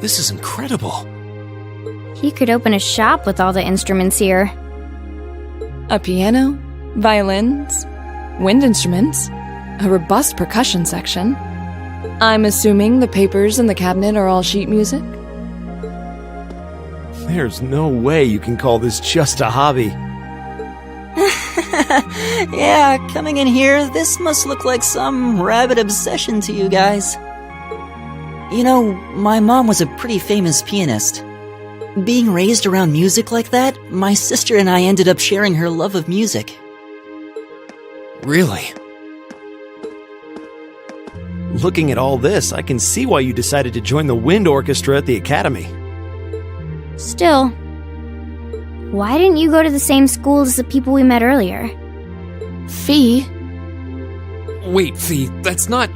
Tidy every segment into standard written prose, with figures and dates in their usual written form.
This is incredible. He could open a shop with all the instruments here. A piano, violins, wind instruments, a robust percussion section. I'm assuming the papers in the cabinet are all sheet music? There's no way you can call this just a hobby. Yeah, coming in here, this must look like some rabid obsession to you guys. You know, my mom was a pretty famous pianist. Being raised around music like that, my sister and I ended up sharing her love of music. Really? Looking at all this, I can see why you decided to join the wind orchestra at the academy. Still, why didn't you go to the same school as the people we met earlier? Fee? Wait, Fee, that's not...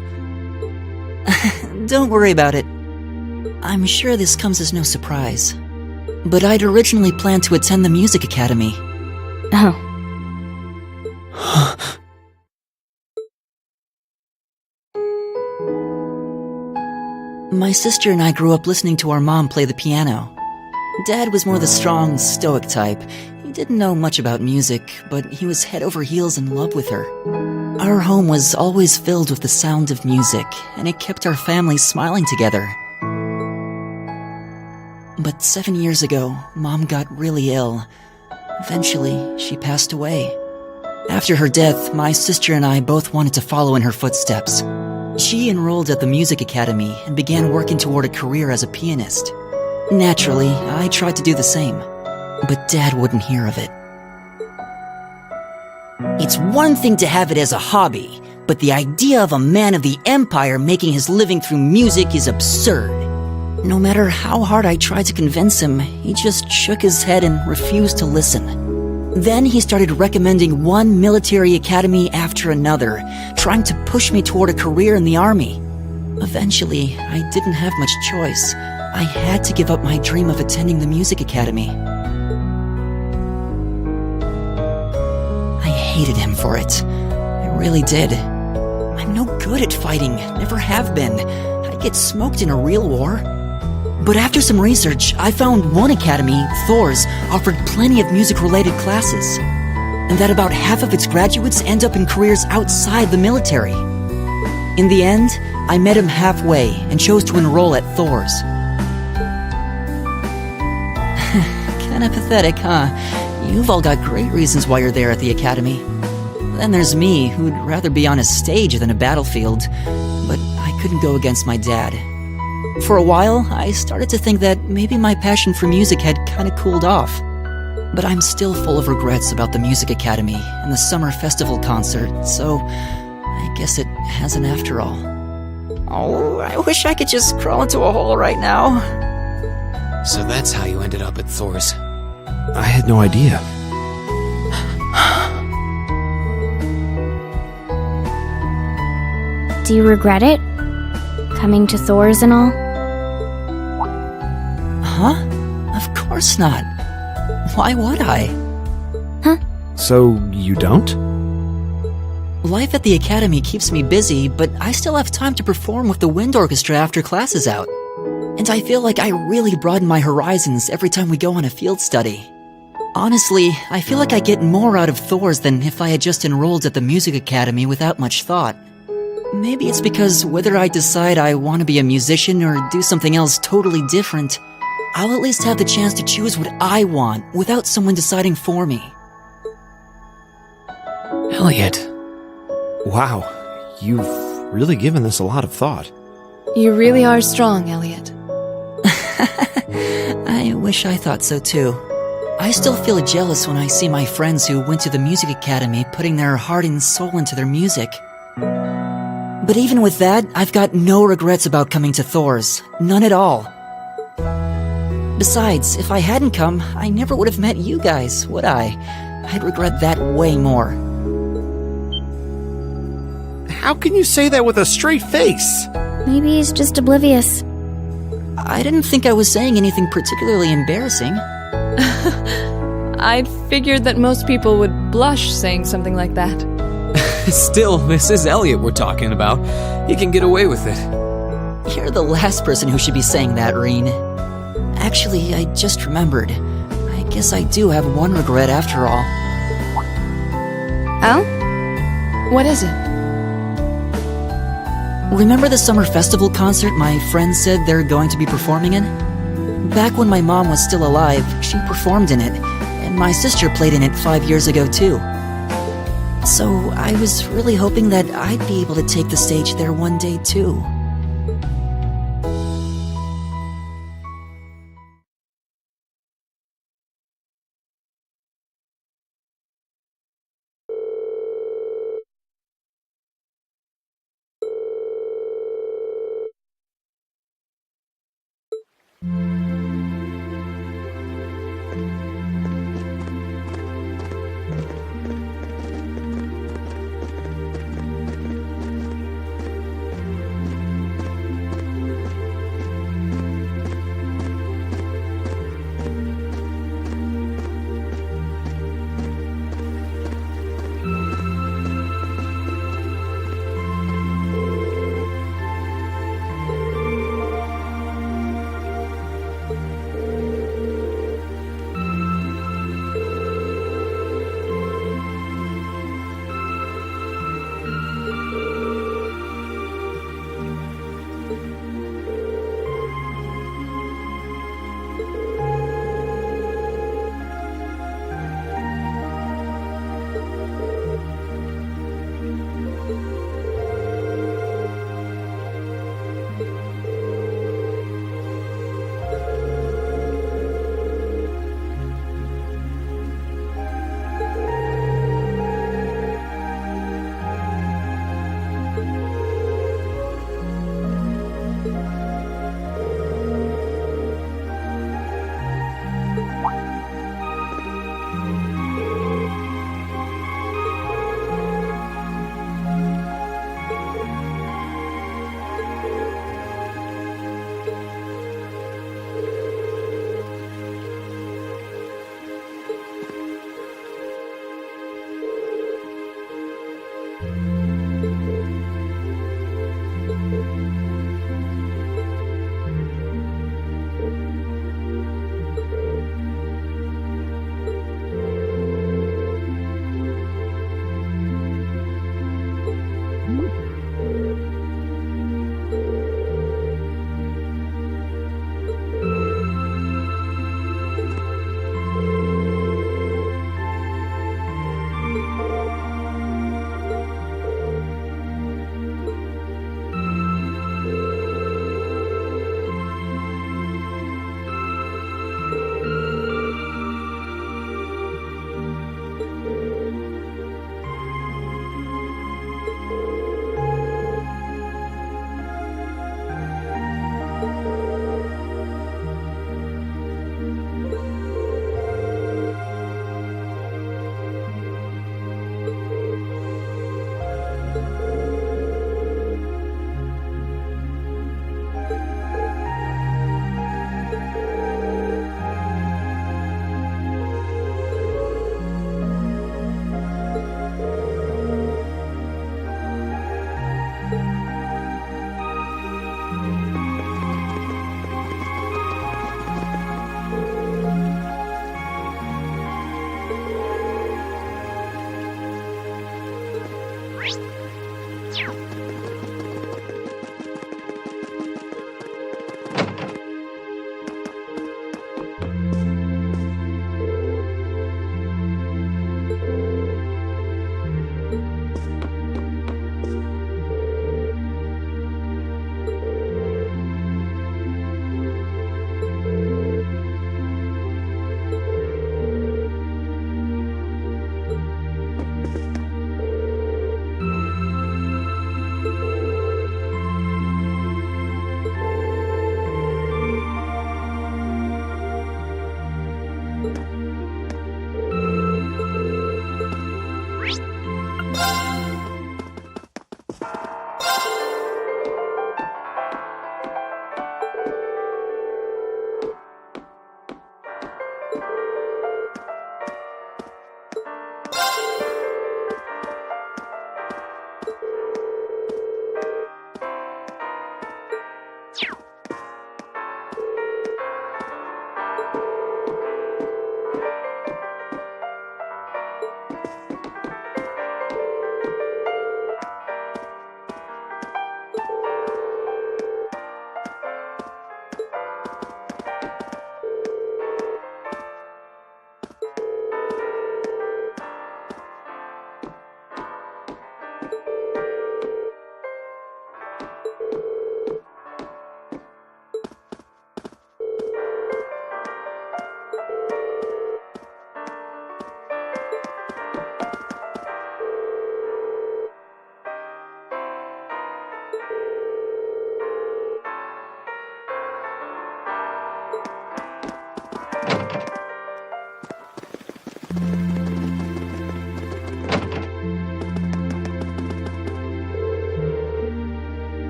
Don't worry about it. I'm sure this comes as no surprise. But I'd originally planned to attend the music academy. Oh. My sister and I grew up listening to our mom play the piano. Dad was more the strong, stoic type. He didn't know much about music, but he was head over heels in love with her. Our home was always filled with the sound of music, and it kept our family smiling together. But 7 years ago, Mom got really ill. Eventually, she passed away. After her death, my sister and I both wanted to follow in her footsteps. She enrolled at the music academy and began working toward a career as a pianist. Naturally, I tried to do the same, but Dad wouldn't hear of it. It's one thing to have it as a hobby, but the idea of a man of the empire making his living through music is absurd. No matter how hard I tried to convince him, he just shook his head and refused to listen. Then he started recommending one military academy after another, trying to push me toward a career in the army. Eventually, I didn't have much choice. I had to give up my dream of attending the music academy. I hated him for it. I really did. I'm no good at fighting, never have been. I'd get smoked in a real war. But after some research, I found one academy, Thor's, offered plenty of music-related classes, and that about half of its graduates end up in careers outside the military. In the end, I met him halfway and chose to enroll at Thor's. Kinda pathetic, huh? You've all got great reasons why you're there at the academy. Then there's me, who'd rather be on a stage than a battlefield, but I couldn't go against my dad. For a while, I started to think that maybe my passion for music had kinda cooled off. But I'm still full of regrets about the music academy and the summer festival concert, so I guess it hasn't after all. Oh, I wish I could just crawl into a hole right now. So that's how you ended up at Thor's. I had no idea. Do you regret it? Coming to Thor's and all? Huh? Of course not. Why would I? Huh? So, you don't? Life at the academy keeps me busy, but I still have time to perform with the wind orchestra after class is out. And I feel like I really broaden my horizons every time we go on a field study. Honestly, I feel like I get more out of Thor's than if I had just enrolled at the music academy without much thought. Maybe it's because whether I decide I want to be a musician or do something else totally different, I'll at least have the chance to choose what I want without someone deciding for me. Elliot. Wow, you've really given this a lot of thought. You really are strong, Elliot. I wish I thought so too. I still feel jealous when I see my friends who went to the music academy putting their heart and soul into their music. But even with that, I've got no regrets about coming to Thor's. None at all. Besides, if I hadn't come, I never would have met you guys, would I? I'd regret that way more. How can you say that with a straight face? Maybe he's just oblivious. I didn't think I was saying anything particularly embarrassing. I'd figured that most people would blush saying something like that. Still, this is Elliot we're talking about. He can get away with it. You're the last person who should be saying that, Reen. Actually, I just remembered. I guess I do have one regret after all. Oh? What is it? Remember the summer festival concert my friends said they're going to be performing in? Back when my mom was still alive, she performed in it, and my sister played in it 5 years ago too. So I was really hoping that I'd be able to take the stage there one day too.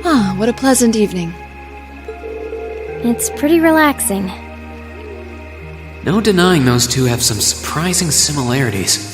Ah, what a pleasant evening. It's pretty relaxing. No denying those two have some surprising similarities.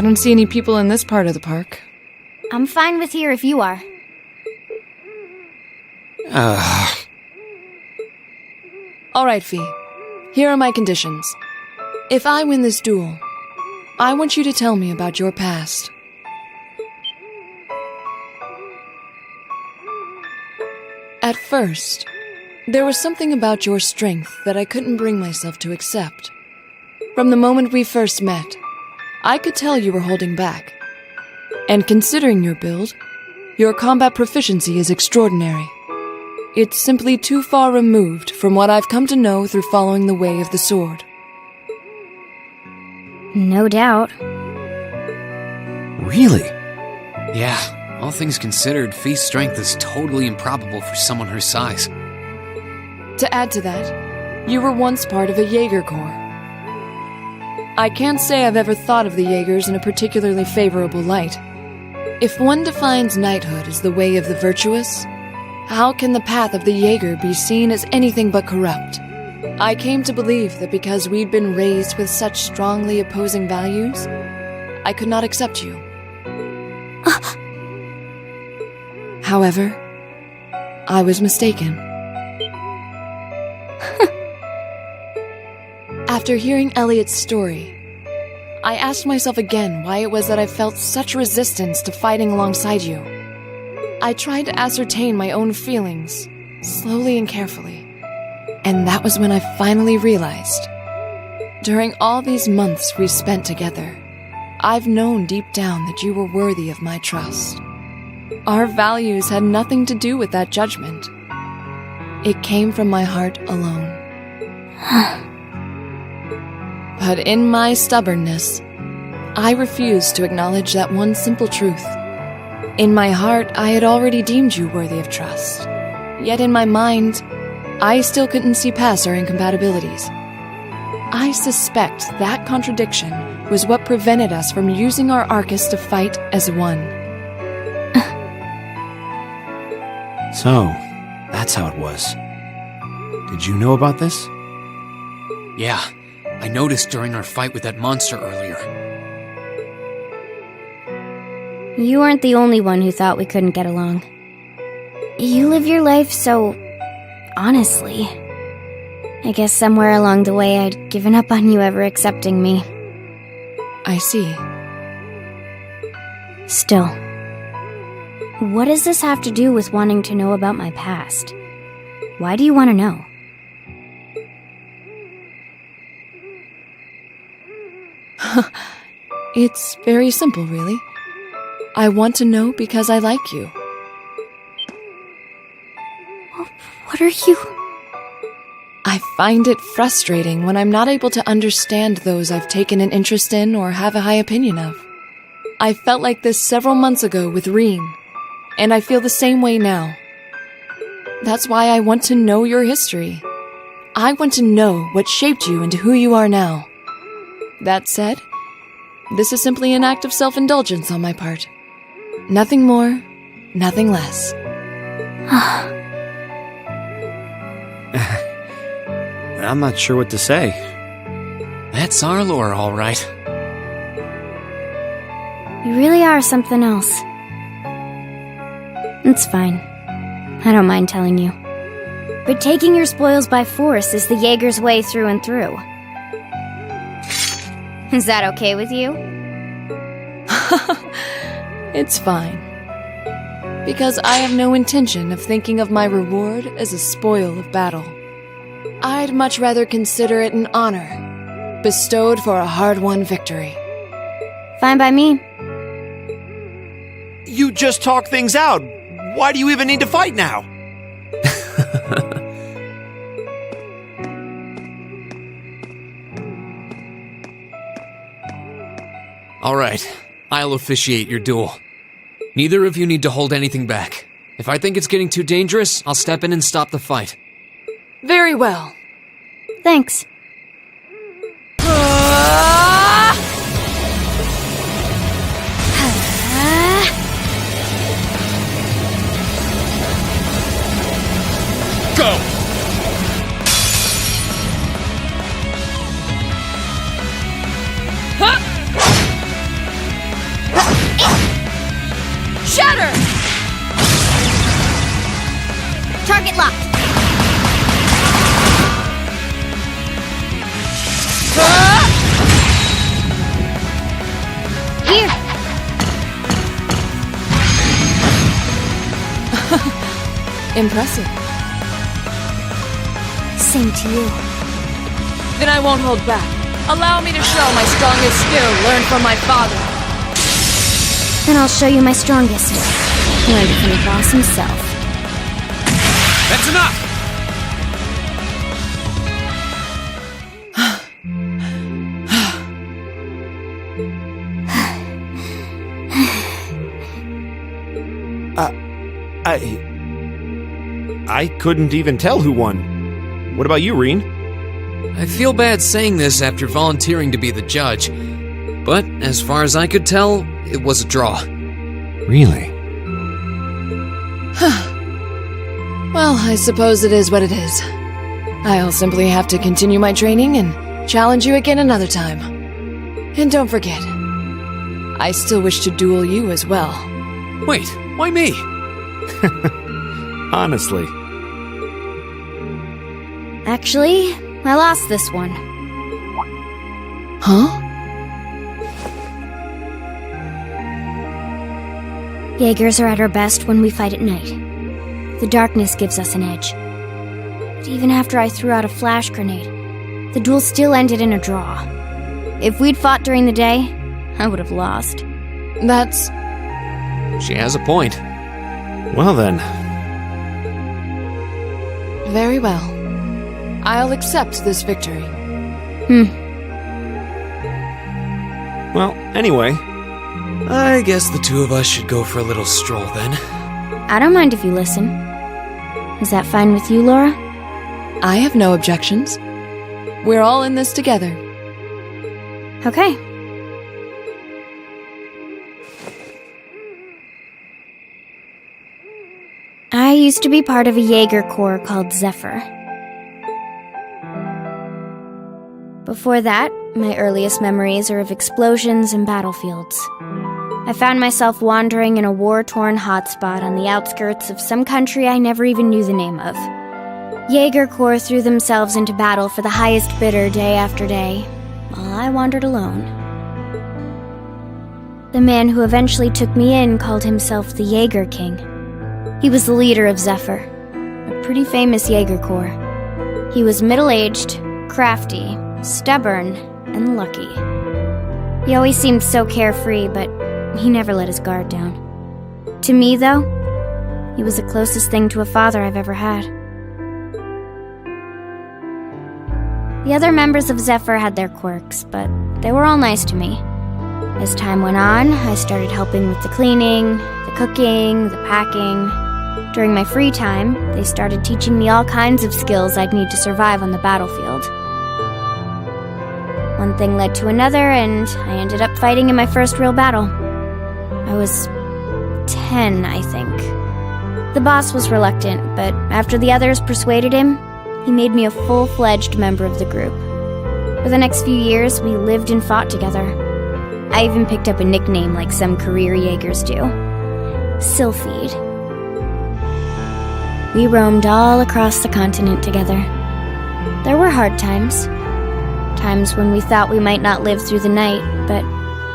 I don't see any people in this part of the park. I'm fine with here if you are. Alright, Fee. Here are my conditions. If I win this duel, I want you to tell me about your past. At first, there was something about your strength that I couldn't bring myself to accept. From the moment we first met, I could tell you were holding back. And considering your build, your combat proficiency is extraordinary. It's simply too far removed from what I've come to know through following the way of the sword. No doubt. Really? Yeah, all things considered, Fee's strength is totally improbable for someone her size. To add to that, you were once part of a Jaeger Corps. I can't say I've ever thought of the Jaegers in a particularly favorable light. If one defines knighthood as the way of the virtuous, How can the path of the Jaeger be seen as anything but corrupt? I came to believe that because we'd been raised with such strongly opposing values, I could not accept you. However, I was mistaken. After hearing Elliot's story, I asked myself again why it was that I felt such resistance to fighting alongside you. I tried to ascertain my own feelings, slowly and carefully. And that was when I finally realized. During all these months we spent together, I've known deep down that you were worthy of my trust. Our values had nothing to do with that judgment. It came from my heart alone. But in my stubbornness, I refused to acknowledge that one simple truth. In my heart, I had already deemed you worthy of trust. Yet in my mind, I still couldn't see past our incompatibilities. I suspect that contradiction was what prevented us from using our Arcus to fight as one. So, that's how it was. Did you know about this? Yeah, I noticed during our fight with that monster earlier. You weren't the only one who thought we couldn't get along. You live your life so honestly. I guess somewhere along the way I'd given up on you ever accepting me. I see. Still, what does this have to do with wanting to know about my past? Why do you want to know? It's very simple, really. I want to know because I like you. What are you? I find it frustrating when I'm not able to understand those I've taken an interest in or have a high opinion of. I felt like this several months ago with Reen, and I feel the same way now. That's why I want to know your history. I want to know what shaped you into who you are now. That said, this is simply an act of self-indulgence on my part. Nothing more, nothing less. I'm not sure what to say. That's our lore, all right. You really are something else. It's fine. I don't mind telling you. But taking your spoils by force is the Jaeger's way through and through. Is that okay with you? It's fine. Because I have no intention of thinking of my reward as a spoil of battle. I'd much rather consider it an honor, bestowed for a hard-won victory. Fine by me. You just talk things out. Why do you even need to fight now? All right, I'll officiate your duel. Neither of you need to hold anything back. If I think it's getting too dangerous, I'll step in and stop the fight. Very well. Thanks. Go! Shatter! Target locked. Here. Impressive. Same to you. Then I won't hold back. Allow me to show my strongest skill learned from my father. Then I'll show you my strongest. Learned from the boss himself. That's enough! I couldn't even tell who won. What about you, Reen? I feel bad saying this after volunteering to be the judge, but as far as I could tell, it was a draw. Really? Well, I suppose it is what it is. I'll simply have to continue my training and challenge you again another time. And don't forget, I still wish to duel you as well. Wait, why me? Honestly. Actually, I lost this one. Huh? Jaegers are at our best when we fight at night. The darkness gives us an edge. But even after I threw out a flash grenade, the duel still ended in a draw. If we'd fought during the day, I would have lost. That's... She has a point. Well then. very well. I'll accept this victory. Well, anyway. I guess the two of us should go for a little stroll then. I don't mind if you listen. Is that fine with you, Laura? I have no objections. We're all in this together. Okay. I used to be part of a Jaeger Corps called Zephyr. Before that, my earliest memories are of explosions and battlefields. I found myself wandering in a war-torn hotspot on the outskirts of some country I never even knew the name of. Jaeger Corps threw themselves into battle for the highest bidder day after day, while I wandered alone. The man who eventually took me in called himself the Jaeger King. He was the leader of Zephyr, a pretty famous Jaeger Corps. He was middle-aged, crafty, stubborn, and lucky. He always seemed so carefree, but he never let his guard down. To me, though, he was the closest thing to a father I've ever had. The other members of Zephyr had their quirks, but they were all nice to me. As time went on, I started helping with the cleaning, the cooking, the packing. During my free time, they started teaching me all kinds of skills I'd need to survive on the battlefield. One thing led to another, and I ended up fighting in my first real battle. I was 10, I think. The boss was reluctant, but after the others persuaded him, he made me a full-fledged member of the group. For the next few years, we lived and fought together. I even picked up a nickname like some career Jaegers do. Sylphide. We roamed all across the continent together. There were hard times. Times when we thought we might not live through the night, but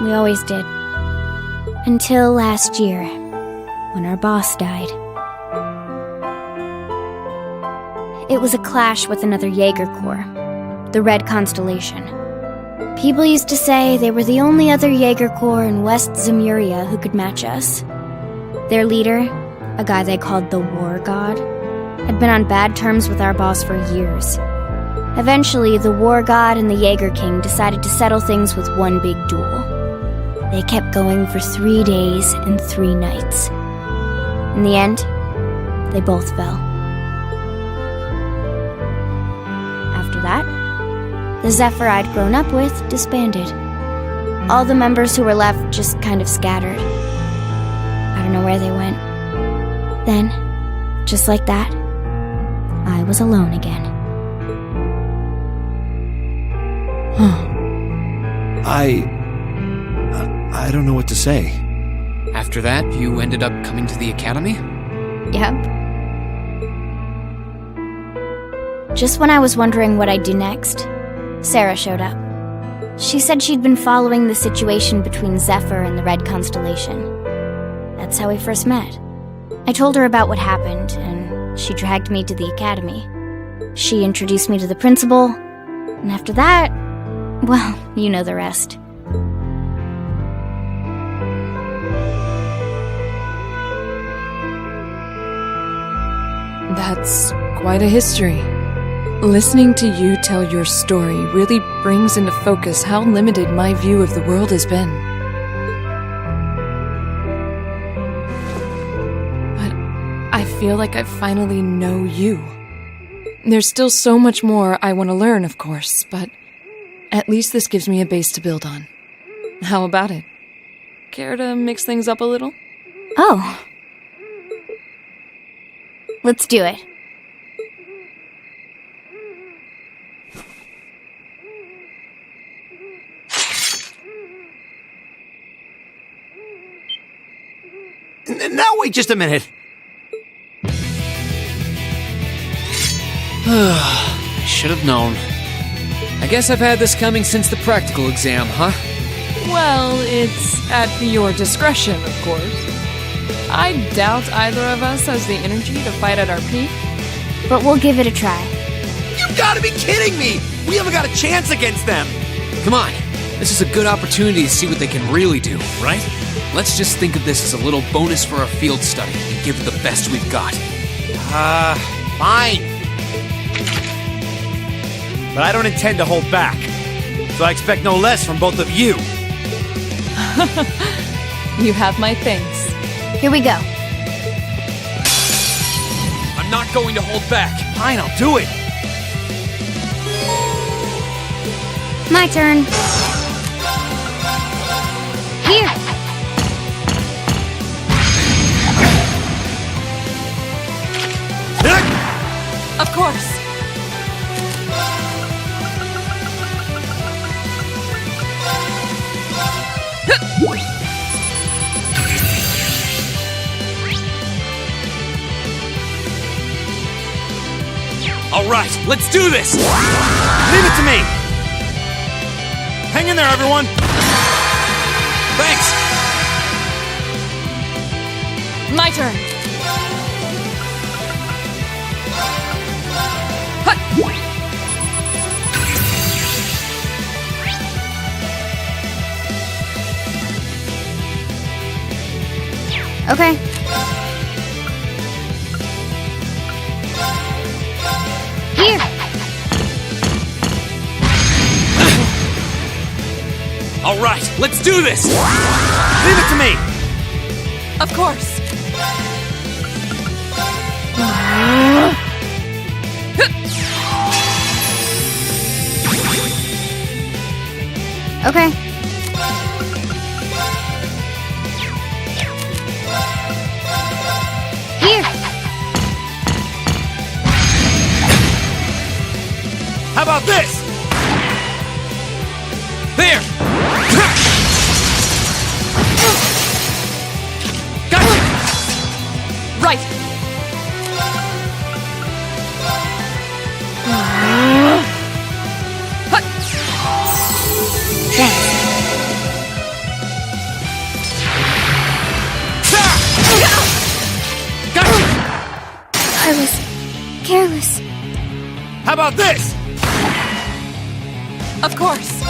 we always did. Until last year, when our boss died. It was a clash with another Jaeger Corps, the Red Constellation. People used to say they were the only other Jaeger Corps in West Zemuria who could match us. Their leader, a guy they called the War God, had been on bad terms with our boss for years. Eventually, the War God and the Jaeger King decided to settle things with one big duel. They kept going for 3 days and 3 nights. In the end, they both fell. After that, the Zephyr I'd grown up with disbanded. All the members who were left just kind of scattered. I don't know where they went. Then, just like that, I was alone again. I don't know what to say. After that, you ended up coming to the academy? Yep. Just when I was wondering what I'd do next, Sarah showed up. She said she'd been following the situation between Zephyr and the Red Constellation. That's how we first met. I told her about what happened, and she dragged me to the academy. She introduced me to the principal, and after that, well, you know the rest. That's quite a history. Listening to you tell your story really brings into focus how limited my view of the world has been. But I feel like I finally know you. There's still so much more I want to learn, of course, but at least this gives me a base to build on. How about it? Care to mix things up a little? Oh. Let's do it. Wait just a minute. I should have known. I guess I've had this coming since the practical exam, huh? Well, it's at your discretion, of course. I doubt either of us has the energy to fight at our peak. But we'll give it a try. You gotta be kidding me! We haven't got a chance against them! Come on. This is a good opportunity to see what they can really do, right? Let's just think of this as a little bonus for our field study and give it the best we've got. Fine. But I don't intend to hold back. So I expect no less from both of you. You have my thanks. Here we go. I'm not going to hold back. Fine, I'll do it. My turn. Here. Of course. All right, let's do this! Leave it to me! Hang in there, everyone! Thanks! My turn. Okay. Here. All right, let's do this! Leave it to me! Of course. Okay. Here. How about this? There! Gotcha! Right. I was careless. How about this? Of course.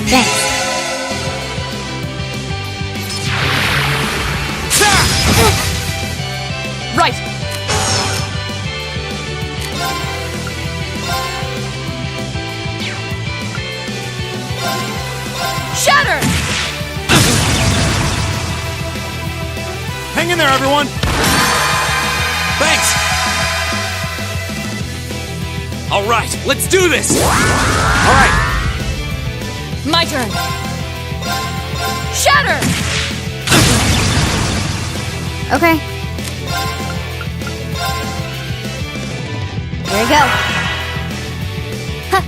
Thanks. Right. Shatter! Hang in there, everyone! Thanks! All right, let's do this! All right, My turn. Shatter! Okay. Here we go. Huh.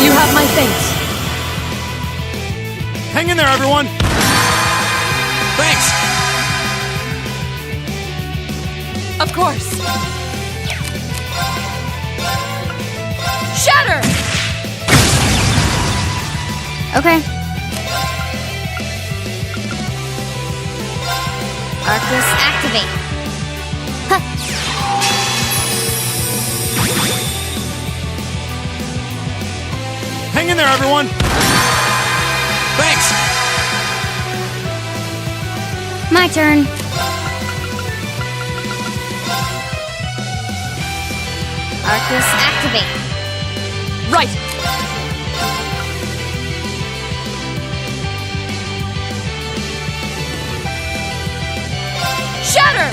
You have my thanks. hang in there, everyone! Thanks! Of course. Shatter! Okay. Arcus activate. Huh. Hang in there, everyone! Thanks! My turn. Arcus activate. Right. Shatter!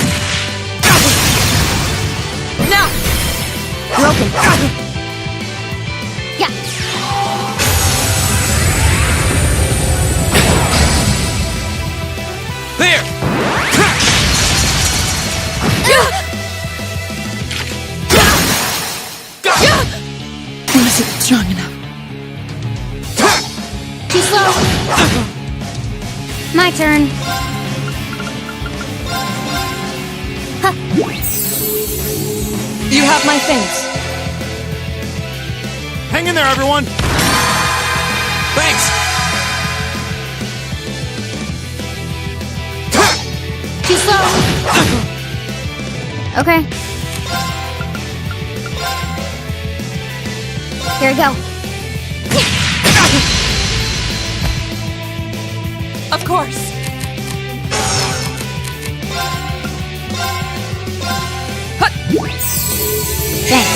Now! Broken. Yeah. There! slow! My turn. Huh. You have my thanks. Hang in there, everyone! Thanks! Too slow! Okay. Here we go. Of course. Thanks.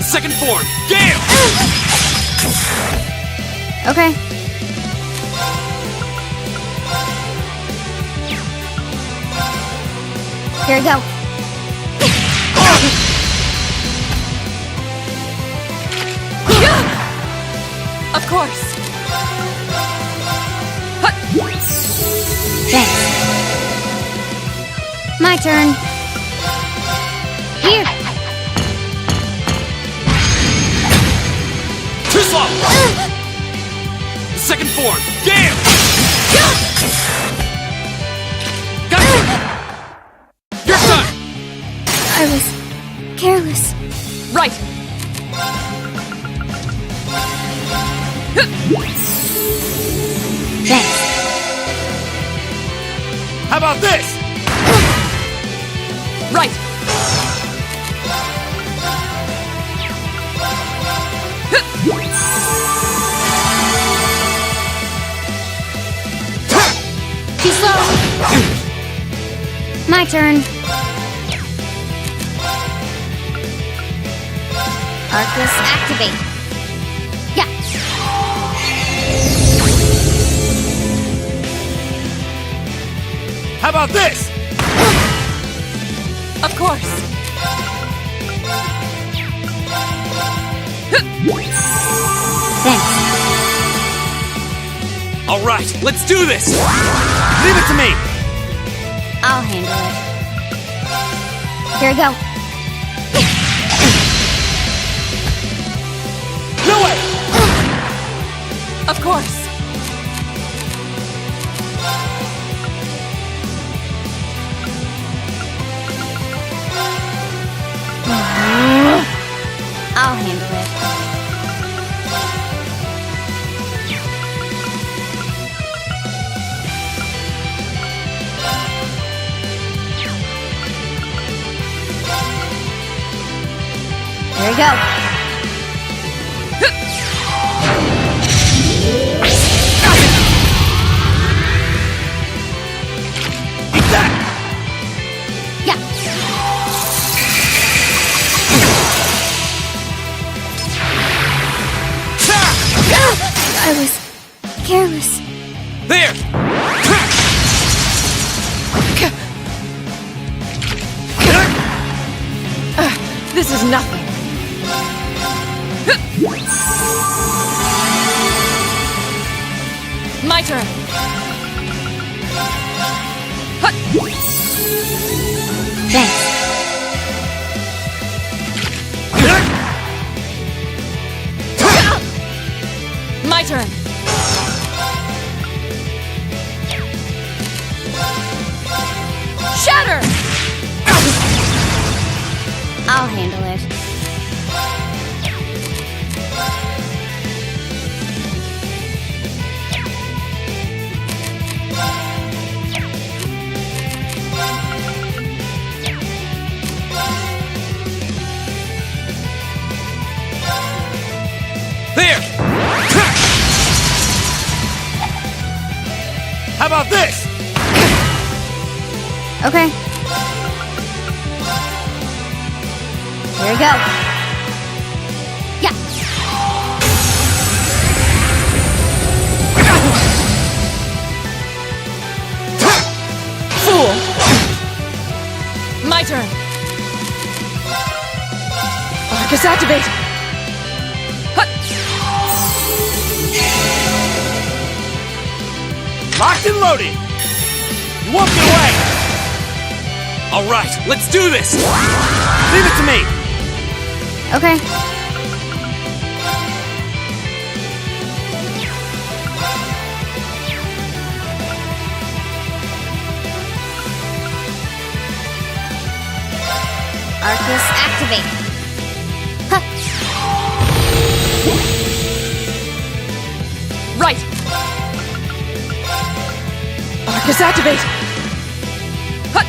Second form, Gale! Okay. Here we go. Of course. Thanks. My turn. Here. Too slow! Second form, Gale! Gotcha! You're done! I was careless. Right. Thanks. How about this? Right. Too slow. My turn. Arcus activate. Yeah. How about this? Of course. Thanks. All right, let's do this! Leave it to me! I'll handle it. Here we go. No way! Of course. I'll handle it. Here we go. Eat that! Yeah. I was careless. There! This is nothing. My turn. Thanks. My turn. Shatter! I'll handle it. There! How about this? Okay. Here we go. Yeah. Fool! My turn. Arcus activate! Locked and loaded! You won't get away! All right, let's do this! Leave it to me! Okay. Arcus activate. Huh. Right! Arcus activate! Hut!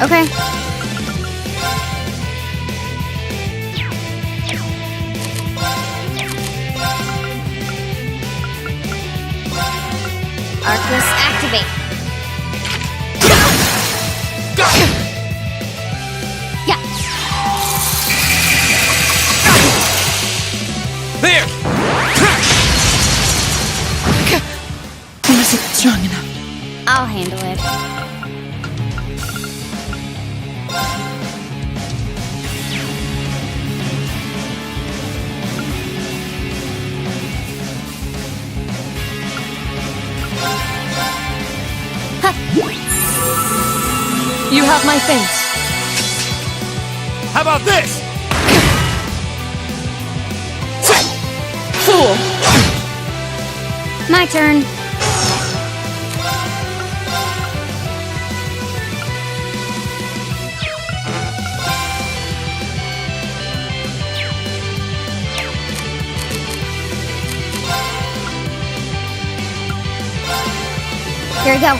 Okay. Arcus activate. Yeah. There! This isn't strong enough. I'll handle it. You have my thanks. How about this? Fool! My turn. Here we go.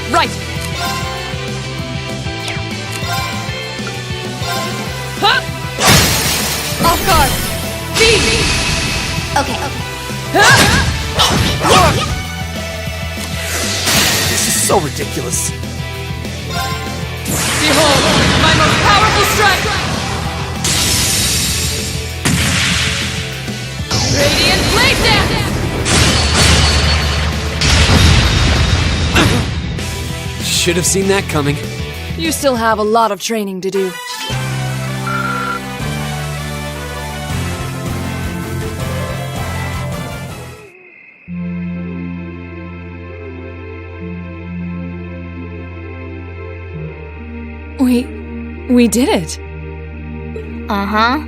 Right! Huh! Off guard! Beat! Okay. This is so ridiculous. Behold, my most powerful strike! Radiant Blade Dance! Should have seen that coming. You still have a lot of training to do. We did it. Uh-huh.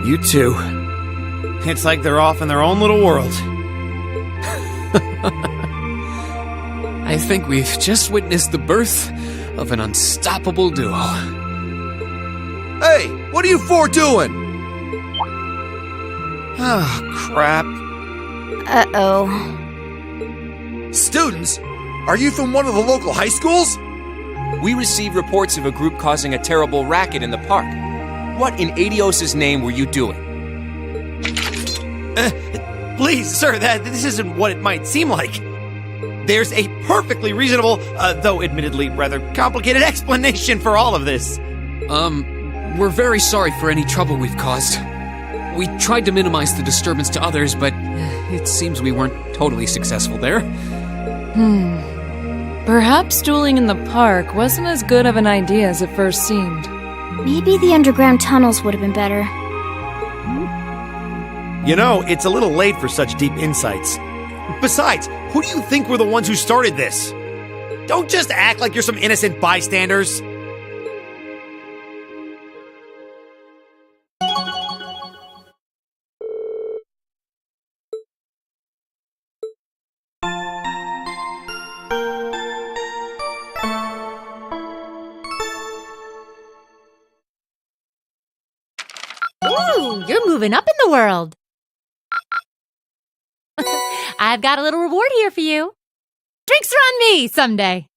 You two. It's like they're off in their own little world. I think we've just witnessed the birth of an unstoppable duo. Hey, what are you four doing? Oh, crap. Uh-oh. Students? Are you from one of the local high schools? We received reports of a group causing a terrible racket in the park. What in Adios' name were you doing? Please, sir, this isn't what it might seem like. There's a perfectly reasonable, though admittedly rather complicated explanation for all of this. We're very sorry for any trouble we've caused. We tried to minimize the disturbance to others, but it seems we weren't totally successful there. Perhaps dueling in the park wasn't as good of an idea as it first seemed. Maybe the underground tunnels would have been better. You know, it's a little late for such deep insights. Besides, who do you think were the ones who started this? Don't just act like you're some innocent bystanders. Ooh, you're moving up in the world. I've got a little reward here for you. Drinks are on me someday.